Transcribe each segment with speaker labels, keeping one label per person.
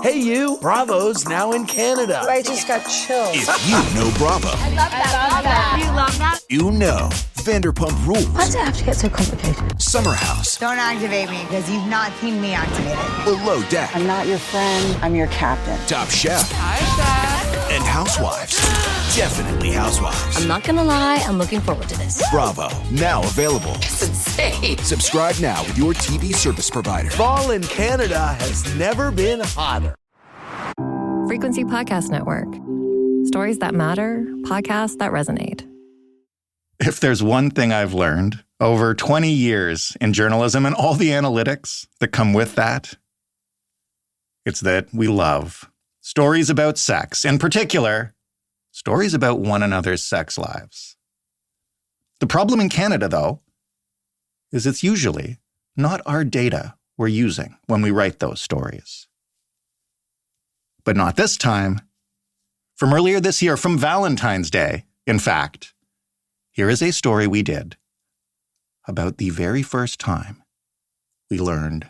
Speaker 1: Hey, you. Bravo's now in Canada.
Speaker 2: I just got chills.
Speaker 3: If you know Bravo,
Speaker 4: I love that. You love that?
Speaker 3: you know Vanderpump Rules,
Speaker 2: Why does it have to get so complicated?
Speaker 3: Summer House,
Speaker 5: Don't activate me because you've not seen me activated.
Speaker 3: Below Deck,
Speaker 6: I'm not your friend, I'm your captain.
Speaker 3: Top Chef,
Speaker 4: Hi, Chef.
Speaker 3: and Housewives. Definitely Housewives.
Speaker 7: I'm not gonna lie, I'm looking forward to this.
Speaker 3: Bravo, now available.
Speaker 7: It's insane.
Speaker 3: Subscribe now with your TV service provider.
Speaker 1: Fall in Canada has never been hotter.
Speaker 8: Frequency Podcast Network. Stories that matter, podcasts that resonate.
Speaker 9: If there's one thing I've learned over 20 years in journalism and all the analytics that come with that, it's that we love stories about sex, in particular, stories about one another's sex lives. The problem in Canada, though, is it's usually not our data we're using when we write those stories. But not this time. From earlier this year, from Valentine's Day, in fact, here is a story we did about the very first time we learned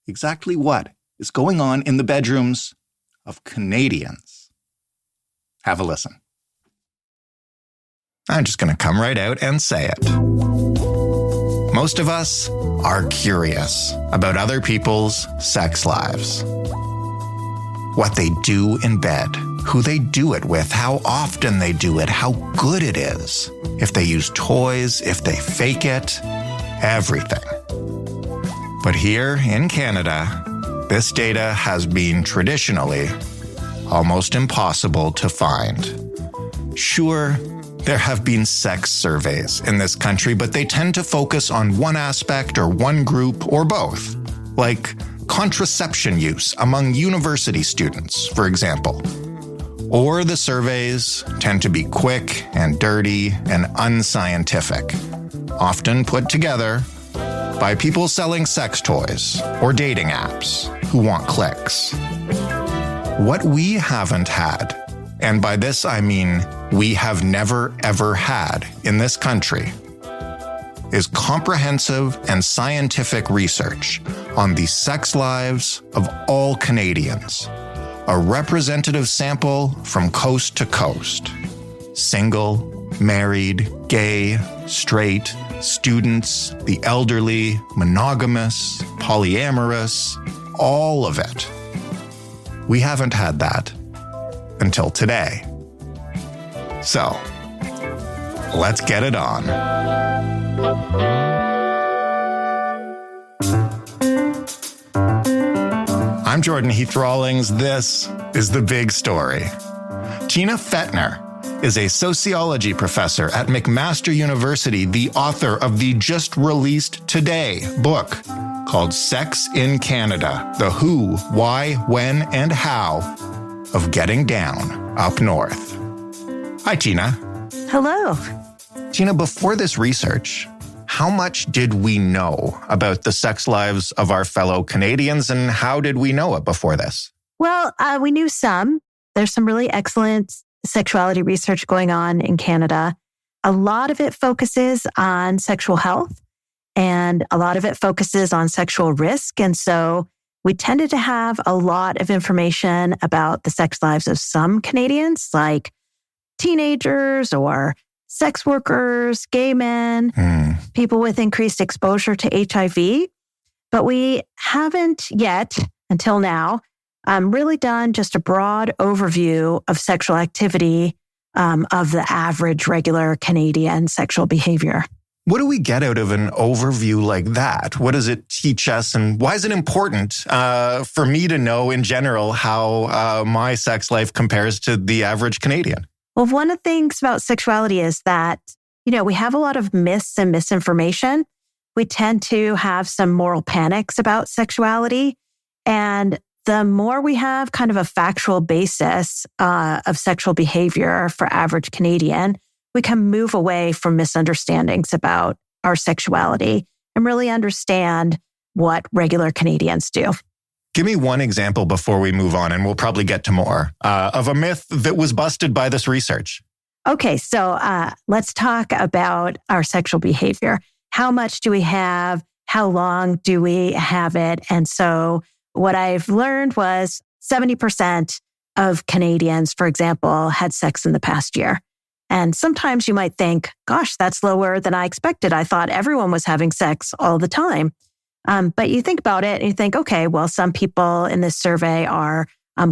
Speaker 9: exactly what is going on in the bedrooms of Canadians. Have a listen. I'm just going to come right out and say it. Most of us are curious about other people's sex lives. What they do in bed, who they do it with, how often they do it, how good it is, if they use toys, if they fake it, everything. But here in Canada, this data has been traditionally almost impossible to find. Sure, there have been sex surveys in this country, but they tend to focus on one aspect or one group or both, like contraception use among university students, for example. Or the surveys tend to be quick and dirty and unscientific, often put together by people selling sex toys or dating apps who want clicks. What we haven't had, and by this I mean we have never ever had in this country, is comprehensive and scientific research on the sex lives of all Canadians, a representative sample from coast to coast. Single, married, gay, straight, students, the elderly, monogamous, polyamorous, all of it. We haven't had that until today. So, let's get it on. I'm Jordan Heath Rawlings. This is The Big Story. Tina Fetner is a sociology professor at McMaster University, the author of the just-released today book called Sex in Canada, The Who, Why, When, and How of Getting Down Up North. Hi, Tina.
Speaker 2: Hello.
Speaker 9: Tina, before this research, how much did we know about the sex lives of our fellow Canadians, and how did we know it before this?
Speaker 10: Well, we knew some. There's some really excellent sexuality research going on in Canada. A lot of it focuses on sexual health, and a lot of it focuses on sexual risk. And so we tended to have a lot of information about the sex lives of some Canadians, like teenagers or sex workers, gay men, people with increased exposure to HIV. But we haven't yet, until now, really done just a broad overview of sexual activity of the average regular Canadian sexual behavior.
Speaker 9: What do we get out of an overview like that? What does it teach us? And why is it important for me to know in general how my sex life compares to the average Canadian?
Speaker 10: Well, one of the things about sexuality is that, we have a lot of myths and misinformation. We tend to have some moral panics about sexuality. And the more we have kind of a factual basis of sexual behavior for average Canadian, we can move away from misunderstandings about our sexuality and really understand what regular Canadians do.
Speaker 9: Give me one example before we move on, and we'll probably get to more, of a myth that was busted by this research.
Speaker 10: Okay, so let's talk about our sexual behavior. How much do we have? How long do we have it? And so what I've learned was 70% of Canadians, for example, had sex in the past year. And sometimes you might think, gosh, that's lower than I expected. I thought everyone was having sex all the time. But you think about it and you think, okay, well, some people in this survey are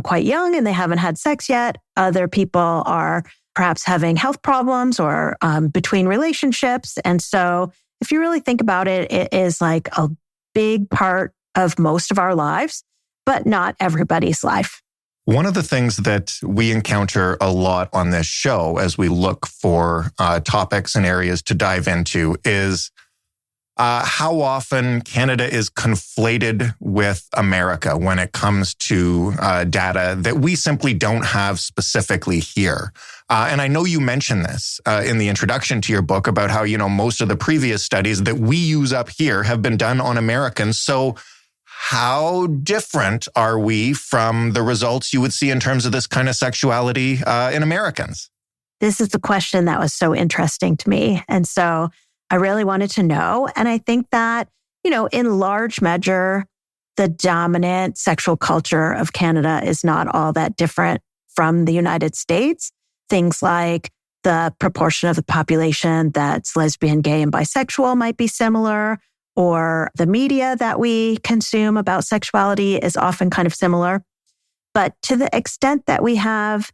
Speaker 10: quite young and they haven't had sex yet. Other people are perhaps having health problems or between relationships. And so if you really think about it, it is like a big part of most of our lives, but not everybody's life.
Speaker 9: One of the things that we encounter a lot on this show as we look for topics and areas to dive into is how often Canada is conflated with America when it comes to data that we simply don't have specifically here. And I know you mentioned this in the introduction to your book about how, most of the previous studies that we use up here have been done on Americans. So how different are we from the results you would see in terms of this kind of sexuality in Americans?
Speaker 10: This is the question that was so interesting to me. And so I really wanted to know. And I think that, in large measure, the dominant sexual culture of Canada is not all that different from the United States. Things like the proportion of the population that's lesbian, gay, and bisexual might be similar, or the media that we consume about sexuality is often kind of similar. But to the extent that we have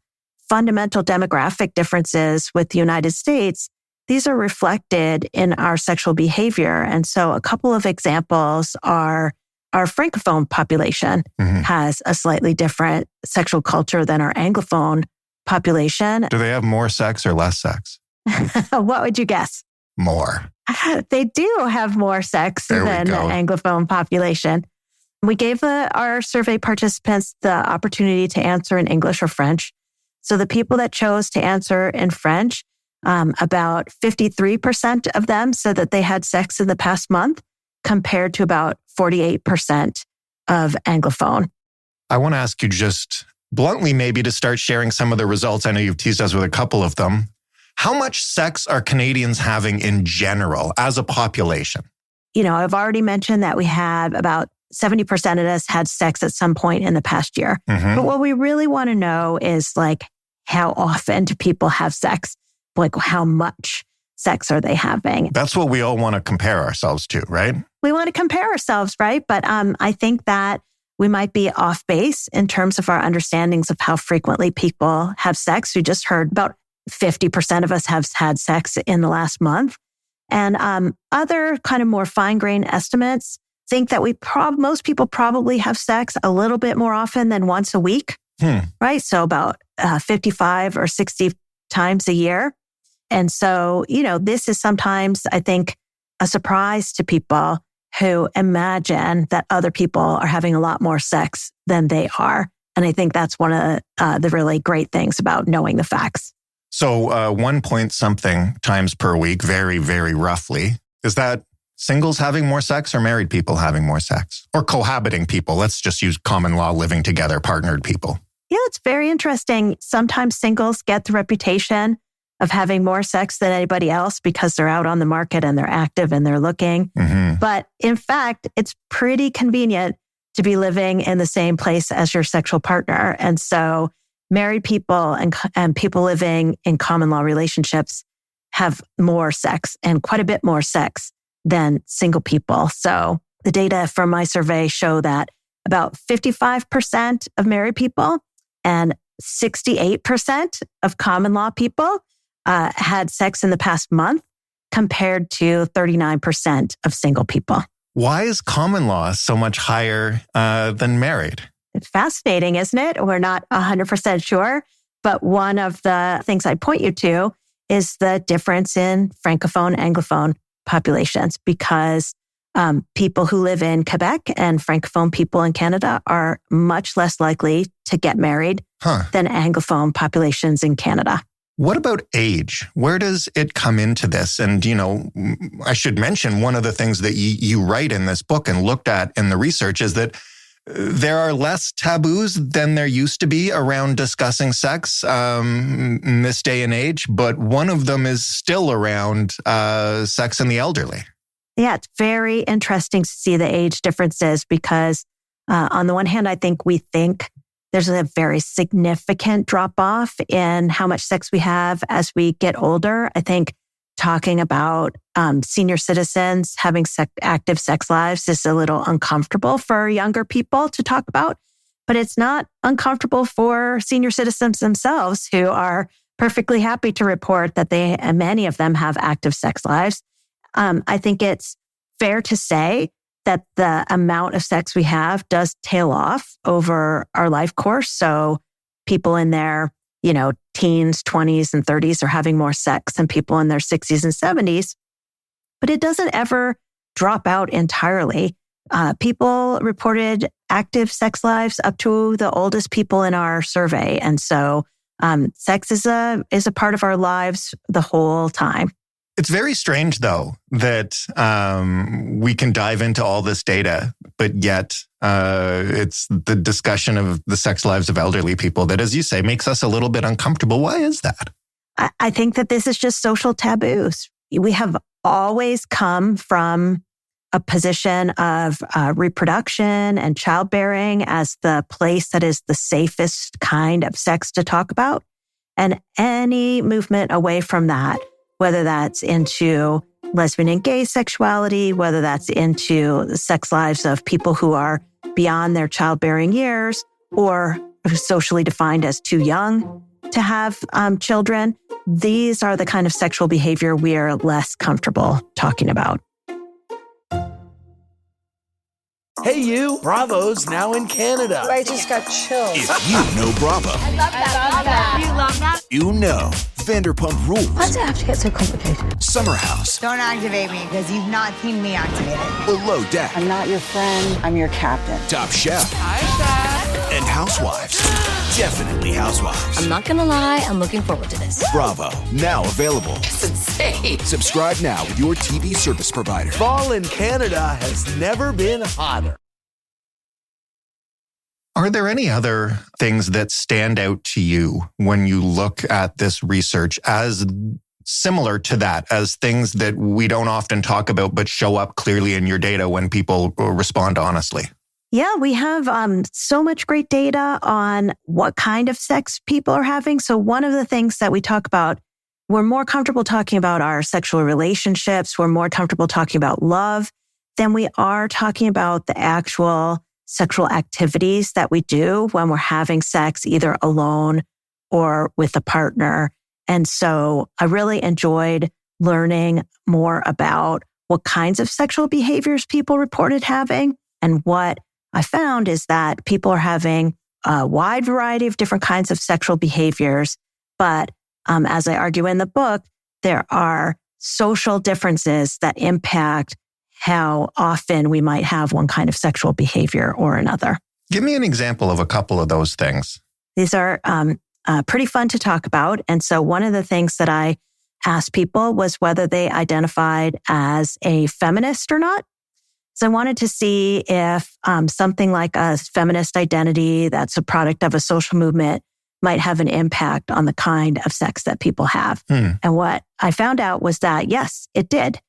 Speaker 10: fundamental demographic differences with the United States, these are reflected in our sexual behavior. And so a couple of examples are our Francophone population has a slightly different sexual culture than our Anglophone population.
Speaker 9: Do they have more sex or less sex?
Speaker 10: What would you guess?
Speaker 9: More.
Speaker 10: They do have more sex than the Anglophone population. We gave our survey participants the opportunity to answer in English or French. So the people that chose to answer in French, about 53% of them said that they had sex in the past month, compared to about 48% of Anglophone.
Speaker 9: I want to ask you just bluntly maybe to start sharing some of the results. I know you've teased us with a couple of them. How much sex are Canadians having in general as a population?
Speaker 10: I've already mentioned that we have about 70% of us had sex at some point in the past year. But what we really want to know is how often do people have sex? How much sex are they having?
Speaker 9: That's what we all want to compare ourselves to, right?
Speaker 10: We want to compare ourselves, right? But I think that we might be off base in terms of our understandings of how frequently people have sex. We just heard about 50% of us have had sex in the last month. And other kind of more fine-grained estimates think that most people probably have sex a little bit more often than once a week, right? So about 55 or 60 times a year. And so, this is sometimes, I think, a surprise to people who imagine that other people are having a lot more sex than they are. And I think that's one of the really great things about knowing the facts.
Speaker 9: So 1 point something times per week, very, very roughly. Is that singles having more sex or married people having more sex? Or cohabiting people? Let's just use common law living together, partnered people.
Speaker 10: Yeah, it's very interesting. Sometimes singles get the reputation of having more sex than anybody else because they're out on the market and they're active and they're looking. But in fact, it's pretty convenient to be living in the same place as your sexual partner. And so married people and people living in common law relationships have more sex and quite a bit more sex than single people. So the data from my survey show that about 55% of married people and 68% of common law people had sex in the past month, compared to 39% of single people.
Speaker 9: Why is common law so much higher than married?
Speaker 10: It's fascinating, isn't it? We're not 100% sure. But one of the things I point you to is the difference in Francophone, Anglophone populations, because people who live in Quebec and Francophone people in Canada are much less likely to get married than Anglophone populations in Canada.
Speaker 9: What about age? Where does it come into this? And, I should mention one of the things that you write in this book and looked at in the research is that there are less taboos than there used to be around discussing sex in this day and age, but one of them is still around sex in the elderly.
Speaker 10: Yeah, it's very interesting to see the age differences because on the one hand, I think we think There's a very significant drop off in how much sex we have as we get older. I think talking about senior citizens having active sex lives is a little uncomfortable for younger people to talk about, but it's not uncomfortable for senior citizens themselves who are perfectly happy to report that many of them have active sex lives. I think it's fair to say that the amount of sex we have does tail off over our life course. So people in their, teens, 20s, and 30s are having more sex than people in their 60s and 70s. But it doesn't ever drop out entirely. People reported active sex lives up to the oldest people in our survey. And so sex is a part of our lives the whole time.
Speaker 9: It's very strange, though, that we can dive into all this data, but yet it's the discussion of the sex lives of elderly people that, as you say, makes us a little bit uncomfortable. Why is that?
Speaker 10: I think that this is just social taboos. We have always come from a position of reproduction and childbearing as the place that is the safest kind of sex to talk about. And any movement away from that, whether that's into lesbian and gay sexuality, whether that's into the sex lives of people who are beyond their childbearing years or socially defined as too young to have children, these are the kind of sexual behavior we are less comfortable talking about.
Speaker 1: Hey, you. Bravo's now in Canada.
Speaker 2: I just got chills.
Speaker 3: If you know Bravo,
Speaker 4: I love that. You love that?
Speaker 3: you know Vanderpump Rules,
Speaker 2: Why does it have to get so complicated?
Speaker 3: Summer House,
Speaker 5: Don't activate me because you've not seen me activated.
Speaker 3: Below Deck,
Speaker 6: I'm not your friend. I'm your captain.
Speaker 3: Top Chef,
Speaker 4: Hi, Chef.
Speaker 3: and Housewives. Definitely Housewives.
Speaker 7: I'm not gonna lie, I'm looking forward to this.
Speaker 3: Bravo, now available.
Speaker 7: It's insane.
Speaker 3: Subscribe now with your TV service provider.
Speaker 1: Fall in Canada has never been hotter.
Speaker 9: Are there any other things that stand out to you when you look at this research as similar to that, as things that we don't often talk about but show up clearly in your data when people respond honestly?
Speaker 10: Yeah, we have so much great data on what kind of sex people are having. So one of the things that we talk about, we're more comfortable talking about our sexual relationships. We're more comfortable talking about love than we are talking about the actual sexual activities that we do when we're having sex, either alone or with a partner. And so I really enjoyed learning more about what kinds of sexual behaviors people reported having. And what I found is that people are having a wide variety of different kinds of sexual behaviors. But as I argue in the book, there are social differences that impact how often we might have one kind of sexual behavior or another.
Speaker 9: Give me an example of a couple of those things.
Speaker 10: These are pretty fun to talk about. And so one of the things that I asked people was whether they identified as a feminist or not. So I wanted to see if something like a feminist identity that's a product of a social movement might have an impact on the kind of sex that people have. And what I found out was that, yes, it did.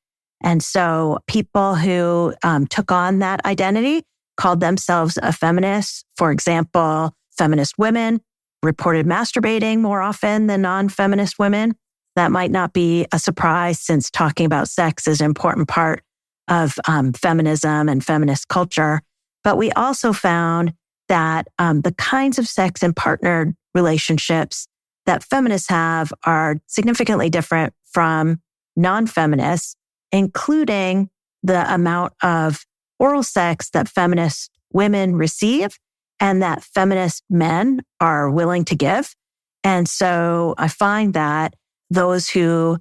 Speaker 10: And so people who took on that identity called themselves a feminist. For example, feminist women reported masturbating more often than non-feminist women. That might not be a surprise since talking about sex is an important part of feminism and feminist culture. But we also found that the kinds of sex and partnered relationships that feminists have are significantly different from non-feminists, including the amount of oral sex that feminist women receive and that feminist men are willing to give. And so I find that those who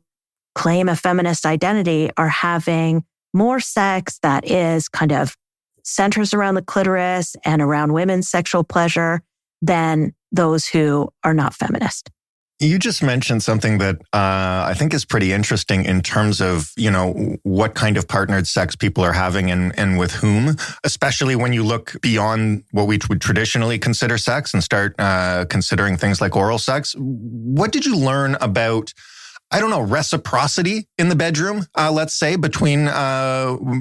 Speaker 10: claim a feminist identity are having more sex that is kind of centers around the clitoris and around women's sexual pleasure than those who are not feminist.
Speaker 9: You just mentioned something that I think is pretty interesting in terms of, what kind of partnered sex people are having and with whom, especially when you look beyond what we would traditionally consider sex and start considering things like oral sex. What did you learn about, reciprocity in the bedroom, let's say, between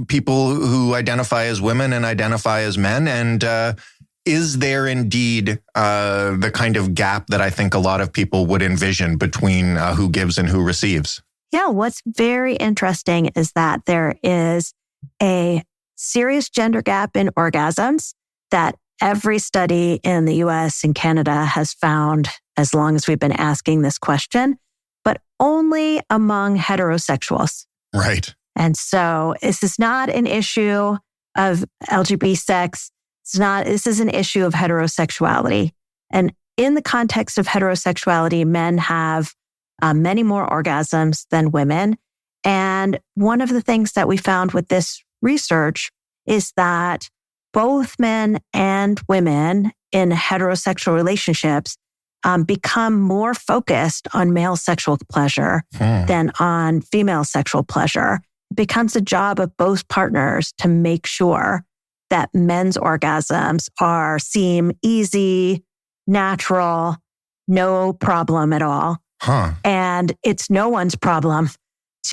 Speaker 9: people who identify as women and identify as men? And is there indeed the kind of gap that I think a lot of people would envision between who gives and who receives?
Speaker 10: Yeah, what's very interesting is that there is a serious gender gap in orgasms that every study in the US and Canada has found as long as we've been asking this question, but only among heterosexuals.
Speaker 9: Right.
Speaker 10: And so this is not an issue of LGBT sex. This is an issue of heterosexuality. And in the context of heterosexuality, men have many more orgasms than women. And one of the things that we found with this research is that both men and women in heterosexual relationships become more focused on male sexual pleasure than on female sexual pleasure. It becomes a job of both partners to make sure that men's orgasms seem easy, natural, no problem at all. And it's no one's problem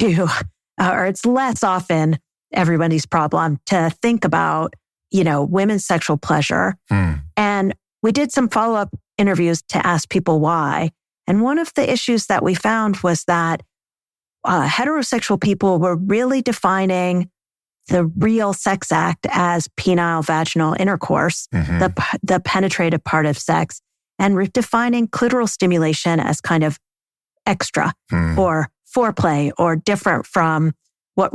Speaker 10: or it's less often everybody's problem to think about, women's sexual pleasure. And we did some follow-up interviews to ask people why. And one of the issues that we found was that heterosexual people were really defining the real sex act as penile vaginal intercourse, the penetrative part of sex, and defining clitoral stimulation as kind of extra or foreplay or different from what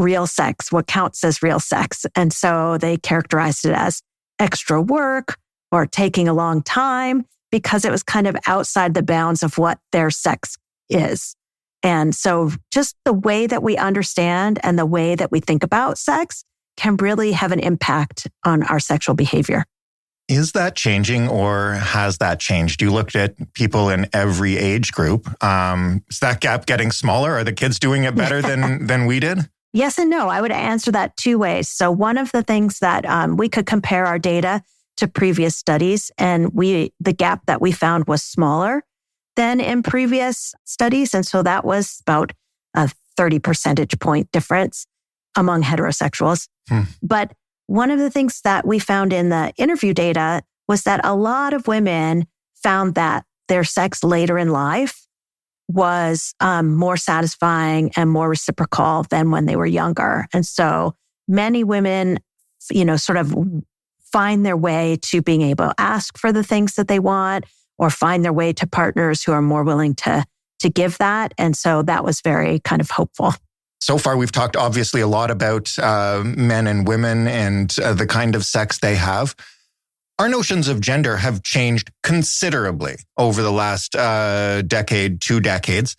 Speaker 10: counts as real sex. And so they characterized it as extra work or taking a long time because it was kind of outside the bounds of what their sex is. And so just the way that we understand and the way that we think about sex can really have an impact on our sexual behavior.
Speaker 9: Is that changing or has that changed? You looked at people in every age group. Is that gap getting smaller? Are the kids doing it better than we did?
Speaker 10: Yes and no. I would answer that two ways. So one of the things that we could compare our data to previous studies, and the gap that we found was smaller than in previous studies. And so that was about a 30 percentage point difference among heterosexuals. But one of the things that we found in the interview data was that a lot of women found that their sex later in life was more satisfying and more reciprocal than when they were younger. And so many women, sort of find their way to being able to ask for the things that they want or find their way to partners who are more willing to give that. And so that was very kind of hopeful.
Speaker 9: So far, we've talked obviously a lot about men and women and the kind of sex they have. Our notions of gender have changed considerably over the last decade, 2 decades.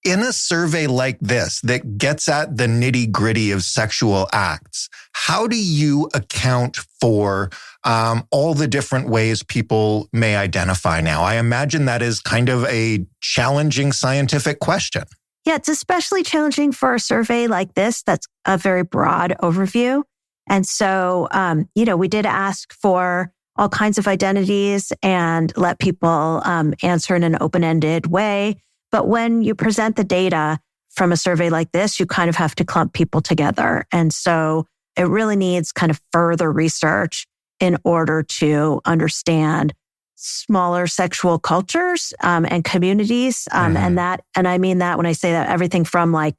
Speaker 9: In a survey like this that gets at the nitty-gritty of sexual acts, how do you account for all the different ways people may identify now? I imagine that is kind of a challenging scientific question.
Speaker 10: Yeah, it's especially challenging for a survey like this that's a very broad overview. And so, we did ask for all kinds of identities and let people answer in an open-ended way. But when you present the data from a survey like this, you kind of have to clump people together. And so it really needs kind of further research in order to understand smaller sexual cultures and communities. And I mean that when I say that, everything from like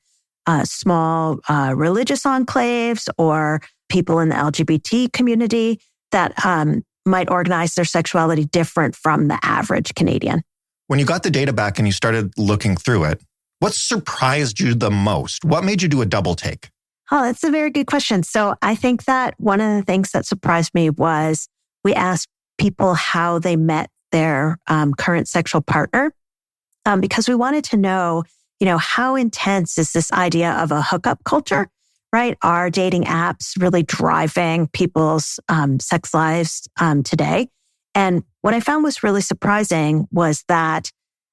Speaker 10: small religious enclaves or people in the LGBT community that might organize their sexuality different from the average Canadian.
Speaker 9: When you got the data back and you started looking through it, what surprised you the most? What made you do a double take?
Speaker 10: Oh, that's a very good question. So I think that one of the things that surprised me was we asked people how they met their current sexual partner because we wanted to know, how intense is this idea of a hookup culture, right? Are dating apps really driving people's sex lives today? And what I found was really surprising was that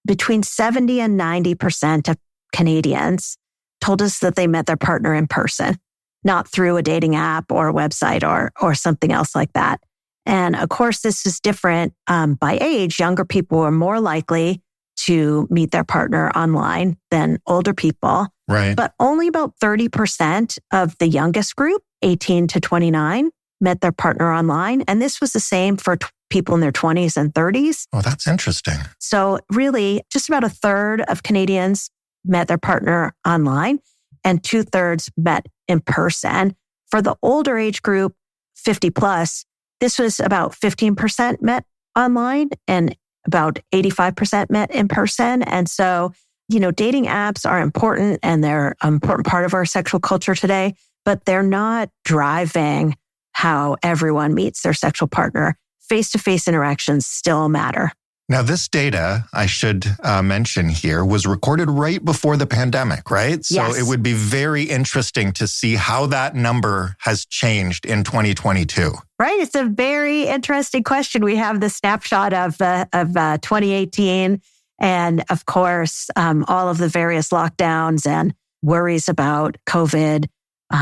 Speaker 10: between 70 and 90% of Canadians told us that they met their partner in person, not through a dating app or a website or something else like that. And of course, this is different by age. Younger people are more likely to meet their partner online than older people.
Speaker 9: Right.
Speaker 10: But only about 30% of the youngest group, 18 to 29, met their partner online. And this was the same for people in their 20s and 30s.
Speaker 9: Oh, that's interesting.
Speaker 10: So really, just about a third of Canadians met their partner online and 2/3 met in person. For the older age group, 50 plus, this was about 15% met online and about 85% met in person. And so, dating apps are important and they're an important part of our sexual culture today, but they're not driving how everyone meets their sexual partner. Face-to-face interactions still matter.
Speaker 9: Now, this data, I should mention here, was recorded right before the pandemic, right? So
Speaker 10: Yes.
Speaker 9: It would be very interesting to see how that number has changed in 2022.
Speaker 10: Right. It's a very interesting question. We have the snapshot of 2018 and, of course, all of the various lockdowns and worries about COVID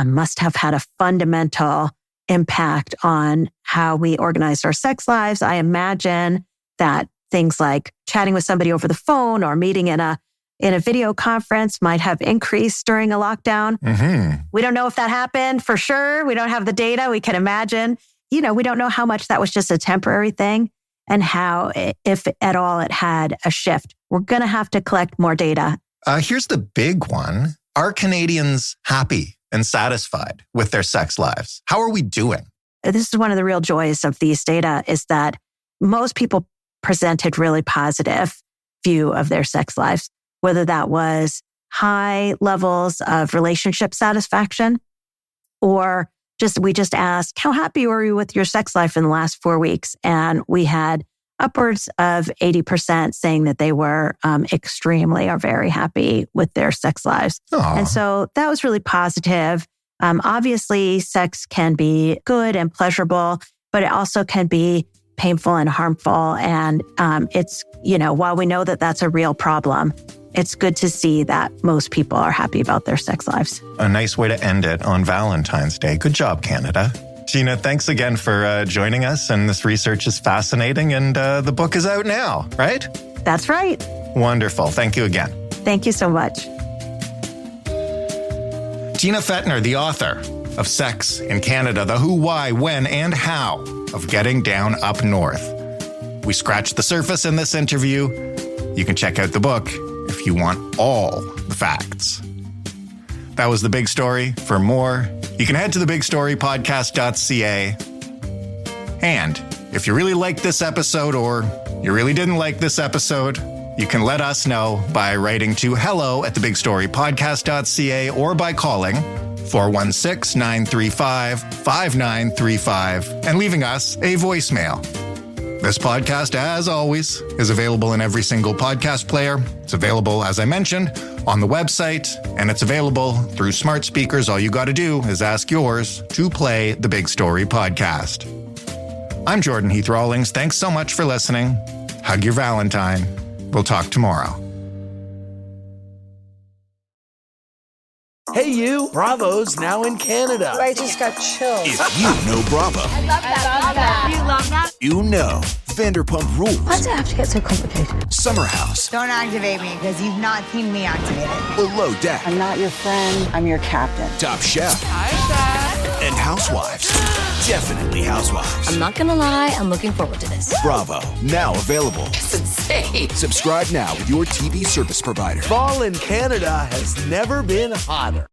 Speaker 10: must have had a fundamental impact on how we organize our sex lives. I imagine that things like chatting with somebody over the phone or meeting in a video conference might have increased during a lockdown.
Speaker 9: Mm-hmm.
Speaker 10: We don't know if that happened for sure. We don't have the data. We can imagine. We don't know how much that was just a temporary thing and how, if at all, it had a shift. We're going to have to collect more data.
Speaker 9: Here's the big one. Are Canadians happy and satisfied with their sex lives? How are we doing?
Speaker 10: This is one of the real joys of these data is that most people presented really positive view of their sex lives, whether that was high levels of relationship satisfaction or we just asked, how happy were you with your sex life in the last 4 weeks? And we had upwards of 80% saying that they were extremely or very happy with their sex lives.
Speaker 9: Aww.
Speaker 10: And so that was really positive. Obviously, sex can be good and pleasurable, but it also can be painful and harmful. And it's, while we know that that's a real problem, it's good to see that most people are happy about their sex lives.
Speaker 9: A nice way to end it on Valentine's Day. Good job, Canada. Gina, thanks again for joining us. And this research is fascinating. And the book is out now, right?
Speaker 10: That's right.
Speaker 9: Wonderful. Thank you again.
Speaker 10: Thank you so much.
Speaker 9: Gina Fetner, the author of Sex in Canada, the who, why, when, and how of getting down up north. We scratched the surface in this interview. You can check out the book if you want all the facts. That was The Big Story. For more, you can head to thebigstorypodcast.ca. And if you really liked this episode or you really didn't like this episode, you can let us know by writing to hello@thebigstorypodcast.ca or by calling 416-935-5935 and leaving us a voicemail. This podcast, as always, is available in every single podcast player. It's available, as I mentioned, on the website, and it's available through smart speakers. All you got to do is ask yours to play the Big Story podcast. I'm Jordan Heath Rawlings. Thanks so much for listening. Hug your Valentine. We'll talk tomorrow.
Speaker 1: Hey, you. Bravo's now in Canada.
Speaker 2: I just got chills.
Speaker 3: If you know Bravo,
Speaker 4: I love that. You love that?
Speaker 3: you know Vanderpump Rules,
Speaker 2: Why does it have to get so complicated?
Speaker 3: Summer House,
Speaker 5: Don't activate me because you've not seen me activated.
Speaker 3: Below Deck,
Speaker 6: I'm not your friend, I'm your captain.
Speaker 3: Top Chef,
Speaker 4: Hi, Chef.
Speaker 3: and Housewives. Definitely Housewives.
Speaker 7: I'm not gonna lie, I'm looking forward to this.
Speaker 3: Bravo, now available.
Speaker 7: It's insane.
Speaker 3: Subscribe now with your TV service provider.
Speaker 1: Fall in Canada has never been hotter.